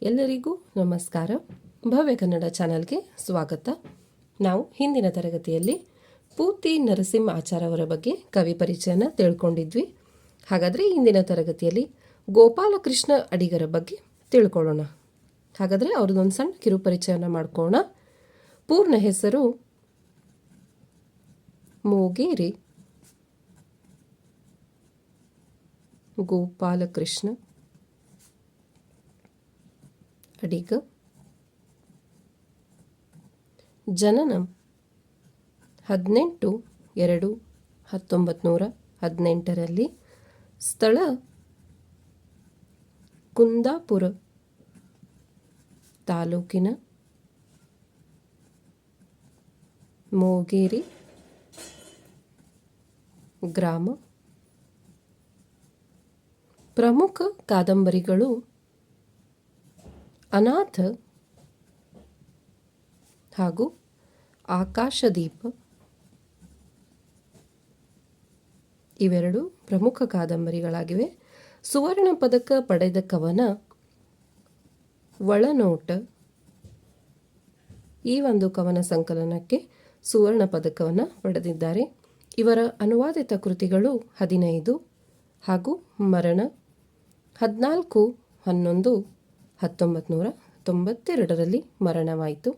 ಎಲ್ಲರಿಗೂ ನಮಸ್ಕಾರ. ಭವ್ಯ ಕನ್ನಡ ಚಾನಲ್ಗೆ ಸ್ವಾಗತ. ನಾವು ಹಿಂದಿನ ತರಗತಿಯಲ್ಲಿ ಪೂತಿ ನರಸಿಂಹ ಆಚಾರ್ ಅವರ ಬಗ್ಗೆ ಕವಿ ಪರಿಚಯನ ತಿಳ್ಕೊಂಡಿದ್ವಿ. ಹಾಗಾದರೆ ಇಂದಿನ ತರಗತಿಯಲ್ಲಿ ಗೋಪಾಲಕೃಷ್ಣ ಅಡಿಗರ ಬಗ್ಗೆ ತಿಳ್ಕೊಳ್ಳೋಣ. ಹಾಗಾದರೆ ಅವ್ರದ್ದೊಂದು ಸಣ್ಣ ಕಿರು ಪರಿಚಯನ ಮಾಡ್ಕೊಳ್ಳೋಣ. ಪೂರ್ಣ ಹೆಸರು ಮೂಗೇರಿ ಗೋಪಾಲಕೃಷ್ಣ ಅಡಿಗ. ಜನನ 18/2/1918. ಸ್ಥಳ ಕುಂದಾಪುರ ತಾಲೂಕಿನ ಮೂಗೇರಿ ಗ್ರಾಮ. ಪ್ರಮುಖ ಕಾದಂಬರಿಗಳು ಅನಾಥ ಹಾಗೂ ಆಕಾಶದೀಪ. ಇವೆರಡು ಪ್ರಮುಖ ಕಾದಂಬರಿಗಳಾಗಿವೆ. ಸುವರ್ಣ ಪದಕ ಪಡೆದ ಕವನ ಒಳನೋಟ. ಈ ಒಂದು ಕವನ ಸಂಕಲನಕ್ಕೆ ಸುವರ್ಣ ಪದಕವನ್ನು ಪಡೆದಿದ್ದಾರೆ. ಇವರ ಅನುವಾದಿತ ಕೃತಿಗಳು 15 ಹಾಗೂ ಮರಣ 14/11/1992 ಮರಣವಾಯಿತು.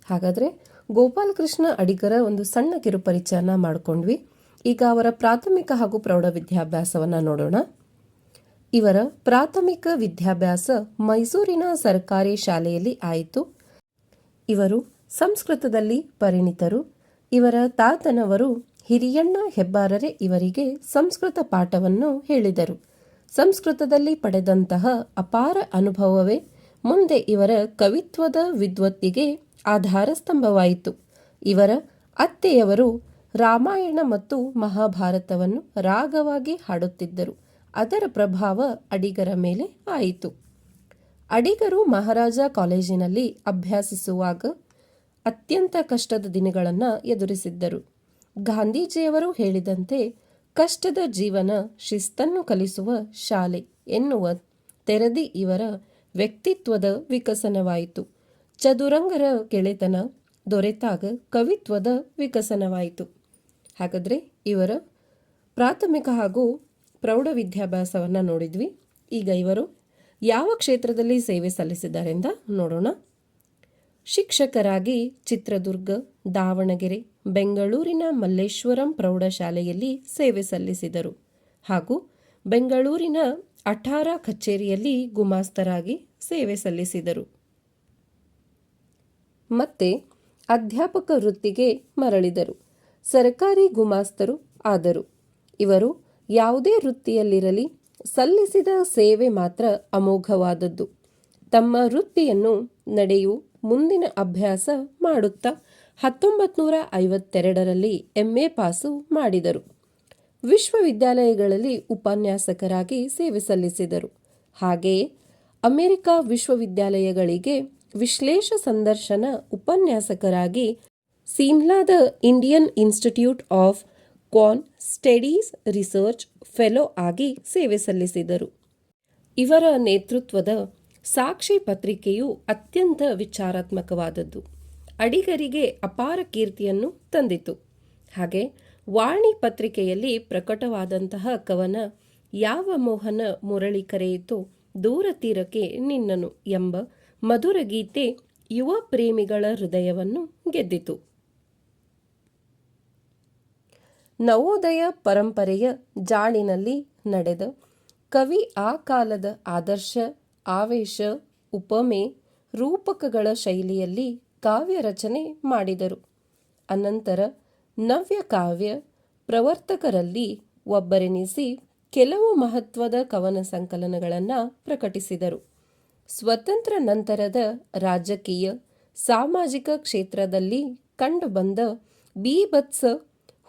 ಹಾಗಾದರೆ ಗೋಪಾಲಕೃಷ್ಣ ಅಡಿಗರ ಒಂದು ಸಣ್ಣ ಕಿರು ಪರಿಚಯನ ಮಾಡಿಕೊಂಡ್ವಿ. ಈಗ ಅವರ ಪ್ರಾಥಮಿಕ ಹಾಗೂ ಪ್ರೌಢ ವಿದ್ಯಾಭ್ಯಾಸವನ್ನು ನೋಡೋಣ. ಇವರ ಪ್ರಾಥಮಿಕ ವಿದ್ಯಾಭ್ಯಾಸ ಮೈಸೂರಿನ ಸರ್ಕಾರಿ ಶಾಲೆಯಲ್ಲಿ ಆಯಿತು. ಇವರು ಸಂಸ್ಕೃತದಲ್ಲಿ ಪರಿಣಿತರು. ಇವರ ತಾತನವರು ಹಿರಿಯಣ್ಣ ಹೆಬ್ಬಾರರೇ ಇವರಿಗೆ ಸಂಸ್ಕೃತ ಪಾಠವನ್ನು ಹೇಳಿದರು. ಸಂಸ್ಕೃತದಲ್ಲಿ ಪಡೆದಂತಹ ಅಪಾರ ಅನುಭವವೇ ಮುಂದೆ ಇವರ ಕವಿತ್ವದ ವಿದ್ವತ್ತಿಗೆ ಆಧಾರ ಸ್ತಂಭವಾಯಿತು. ಇವರ ಅತ್ತೆಯವರು ರಾಮಾಯಣ ಮತ್ತು ಮಹಾಭಾರತವನ್ನು ರಾಗವಾಗಿ ಹಾಡುತ್ತಿದ್ದರು. ಅದರ ಪ್ರಭಾವ ಅಡಿಗರ ಮೇಲೆ ಆಯಿತು. ಅಡಿಗರು ಮಹಾರಾಜ ಕಾಲೇಜಿನಲ್ಲಿ ಅಭ್ಯಾಸಿಸುವಾಗ ಅತ್ಯಂತ ಕಷ್ಟದ ದಿನಗಳನ್ನು ಎದುರಿಸಿದ್ದರು. ಗಾಂಧೀಜಿಯವರು ಹೇಳಿದಂತೆ ಕಷ್ಟದ ಜೀವನ ಶಿಸ್ತನ್ನು ಕಲಿಸುವ ಶಾಲೆ ಎನ್ನುವ ತೆರದಿ ಇವರ ವ್ಯಕ್ತಿತ್ವದ ವಿಕಸನವಾಯಿತು. ಚದುರಂಗರ ಗೆಳೆತನ ದೊರೆತಾಗ ಕವಿತ್ವದ ವಿಕಸನವಾಯಿತು. ಹಾಗಾದರೆ ಇವರ ಪ್ರಾಥಮಿಕ ಹಾಗೂ ಪ್ರೌಢ ವಿದ್ಯಾಭ್ಯಾಸವನ್ನು ನೋಡಿದ್ವಿ. ಈಗ ಇವರು ಯಾವ ಕ್ಷೇತ್ರದಲ್ಲಿ ಸೇವೆ ಸಲ್ಲಿಸಿದ್ದಾರೆಂದ ನೋಡೋಣ. ಶಿಕ್ಷಕರಾಗಿ ಚಿತ್ರದುರ್ಗ, ದಾವಣಗೆರೆ, ಬೆಂಗಳೂರಿನ ಮಲ್ಲೇಶ್ವರಂ ಪ್ರೌಢಶಾಲೆಯಲ್ಲಿ ಸೇವೆ ಸಲ್ಲಿಸಿದರು ಹಾಗೂ ಬೆಂಗಳೂರಿನ ಅಠಾರ ಕಚೇರಿಯಲ್ಲಿ ಗುಮಾಸ್ತರಾಗಿ ಸೇವೆ ಸಲ್ಲಿಸಿದರು. ಮತ್ತೆ ಅಧ್ಯಾಪಕ ವೃತ್ತಿಗೆ ಮರಳಿದರು. ಸರ್ಕಾರಿ ಗುಮಾಸ್ತರು ಆದರು. ಇವರು ಯಾವುದೇ ವೃತ್ತಿಯಲ್ಲಿರಲಿ ಸಲ್ಲಿಸಿದ ಸೇವೆ ಮಾತ್ರ ಅಮೋಘವಾದದ್ದು. ತಮ್ಮ ವೃತ್ತಿಯನ್ನು ನಡೆಯು ಮುಂದಿನ ಅಭ್ಯಾಸ ಮಾಡುತ್ತಾ 1952ರಲ್ಲಿ MA ಪಾಸು ಮಾಡಿದರು. ವಿಶ್ವವಿದ್ಯಾಲಯಗಳಲ್ಲಿ ಉಪನ್ಯಾಸಕರಾಗಿ ಸೇವೆ ಸಲ್ಲಿಸಿದರು. ಹಾಗೆಯೇ ಅಮೆರಿಕ ವಿಶ್ವವಿದ್ಯಾಲಯಗಳಿಗೆ ವಿಶ್ಲೇಷ ಸಂದರ್ಶನ ಉಪನ್ಯಾಸಕರಾಗಿ ಸಿಮ್ಲಾದ ಇಂಡಿಯನ್ ಇನ್ಸ್ಟಿಟ್ಯೂಟ್ ಆಫ್ ಕ್ವಾನ್ ಸ್ಟಡೀಸ್ ರಿಸರ್ಚ್ ಫೆಲೋ ಆಗಿ ಸೇವೆ ಸಲ್ಲಿಸಿದರು. ಇವರ ನೇತೃತ್ವದ ಸಾಕ್ಷಿ ಪತ್ರಿಕೆಯು ಅತ್ಯಂತ ವಿಚಾರಾತ್ಮಕವಾದದ್ದು. ಅಡಿಗರಿಗೆ ಅಪಾರ ಕೀರ್ತಿಯನ್ನು ತಂದಿತು. ಹಾಗೆ ವಾಣಿ ಪತ್ರಿಕೆಯಲ್ಲಿ ಪ್ರಕಟವಾದಂತಹ ಕವನ ಯಾವ ಮೋಹನ ಮುರಳಿ ಕರೆಯಿತೋ ದೂರ ತೀರಕ್ಕೆ ನಿನ್ನನು ಎಂಬ ಮಧುರ ಗೀತೆ ಯುವ ಪ್ರೇಮಿಗಳ ಹೃದಯವನ್ನು ಗೆದ್ದಿತು. ನವೋದಯ ಪರಂಪರೆಯ ಜಾಡಿನಲ್ಲಿ ನಡೆದ ಕವಿ ಆ ಕಾಲದ ಆದರ್ಶ, ಆವೇಶ, ಉಪಮೆ, ರೂಪಕಗಳ ಶೈಲಿಯಲ್ಲಿ ಕಾವ್ಯ ರಚನೆ ಮಾಡಿದರು. ಅನಂತರ ನವ್ಯ ಕಾವ್ಯ ಪ್ರವರ್ತಕರಲ್ಲಿ ಒಬ್ಬರೆನಿಸಿ ಕೆಲವು ಮಹತ್ವದ ಕವನ ಸಂಕಲನಗಳನ್ನು ಪ್ರಕಟಿಸಿದರು. ಸ್ವತಂತ್ರ ನಂತರದ ರಾಜಕೀಯ, ಸಾಮಾಜಿಕ ಕ್ಷೇತ್ರದಲ್ಲಿ ಕಂಡುಬಂದ ಬೀಭತ್ಸ,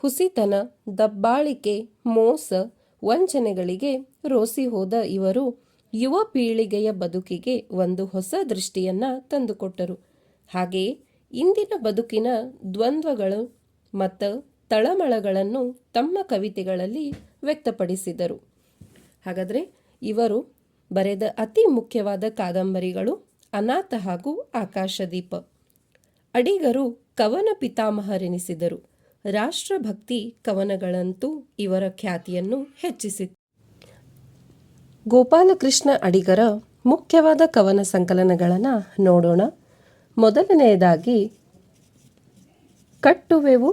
ಹುಸಿತನ, ದಬ್ಬಾಳಿಕೆ, ಮೋಸ, ವಂಚನೆಗಳಿಗೆ ರೋಸಿ ಹೋದ ಇವರು ಯುವ ಪೀಳಿಗೆಯ ಬದುಕಿಗೆ ಒಂದು ಹೊಸ ದೃಷ್ಟಿಯನ್ನು ತಂದುಕೊಟ್ಟರು. ಹಾಗೆಯೇ ಇಂದಿನ ಬದುಕಿನ ದ್ವಂದ್ವಗಳು ಮತ್ತು ತಳಮಳಗಳನ್ನು ತಮ್ಮ ಕವಿತೆಗಳಲ್ಲಿ ವ್ಯಕ್ತಪಡಿಸಿದರು. ಹಾಗಾದರೆ ಇವರು ಬರೆದ ಅತಿ ಮುಖ್ಯವಾದ ಕಾದಂಬರಿಗಳು ಅನಾಥ ಹಾಗೂ ಆಕಾಶದೀಪ. ಅಡಿಗರು ಕವನ ಪಿತಾಮಹರೆನಿಸಿದರು. ರಾಷ್ಟ್ರಭಕ್ತಿ ಕವನಗಳಂತೂ ಇವರ ಖ್ಯಾತಿಯನ್ನು ಹೆಚ್ಚಿಸಿತು. ಗೋಪಾಲಕೃಷ್ಣ ಅಡಿಗರ ಮುಖ್ಯವಾದ ಕವನ ಸಂಕಲನಗಳನ್ನು ನೋಡೋಣ. ಮೊದಲನೆಯದಾಗಿ ಕಟ್ಟುವೆವು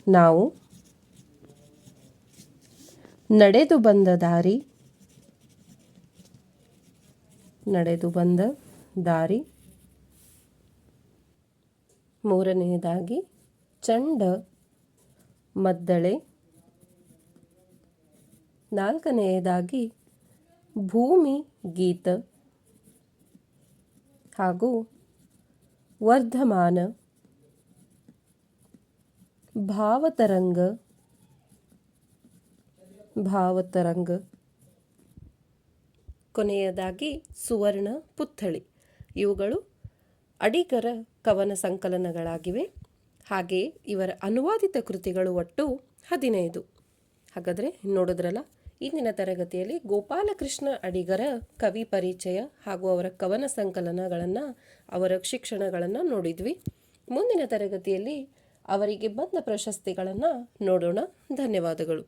ನಾವು, ನಡೆದು ಬಂದ ದಾರಿ, ನಡೆದು ಬಂದ ದಾರಿ. ಮೂರನೆಯದಾಗಿ ಚಂಡ ಮದ್ದಳೆ. ನಾಲ್ಕನೆಯದಾಗಿ ಭೂಮಿ ಗೀತ ಹಾಗೂ ವರ್ಧಮಾನ, ಭಾವತರಂಗ, ಭಾವತರಂಗ. ಕೊನೆಯದಾಗಿ ಸುವರ್ಣ ಪುತ್ಥಳಿ. ಇವುಗಳು ಅಡಿಗರ ಕವನ ಸಂಕಲನಗಳಾಗಿವೆ. ಹಾಗೆಯೇ ಇವರ ಅನುವಾದಿತ ಕೃತಿಗಳು ಒಟ್ಟು 15. ಹಾಗಾದರೆ ನೋಡಿದ್ರಲ್ಲ, ಇಂದಿನ ತರಗತಿಯಲ್ಲಿ ಗೋಪಾಲಕೃಷ್ಣ ಅಡಿಗರ ಕವಿ ಪರಿಚಯ ಹಾಗೂ ಅವರ ಕವನ ಸಂಕಲನಗಳನ್ನು, ಅವರ ಶಿಕ್ಷಣಗಳನ್ನು ನೋಡಿದ್ವಿ. ಮುಂದಿನ ತರಗತಿಯಲ್ಲಿ ಅವರಿಗೆ ಬಂದ ಪ್ರಶಸ್ತಿಗಳನ್ನು ನೋಡೋಣ. ಧನ್ಯವಾದಗಳು.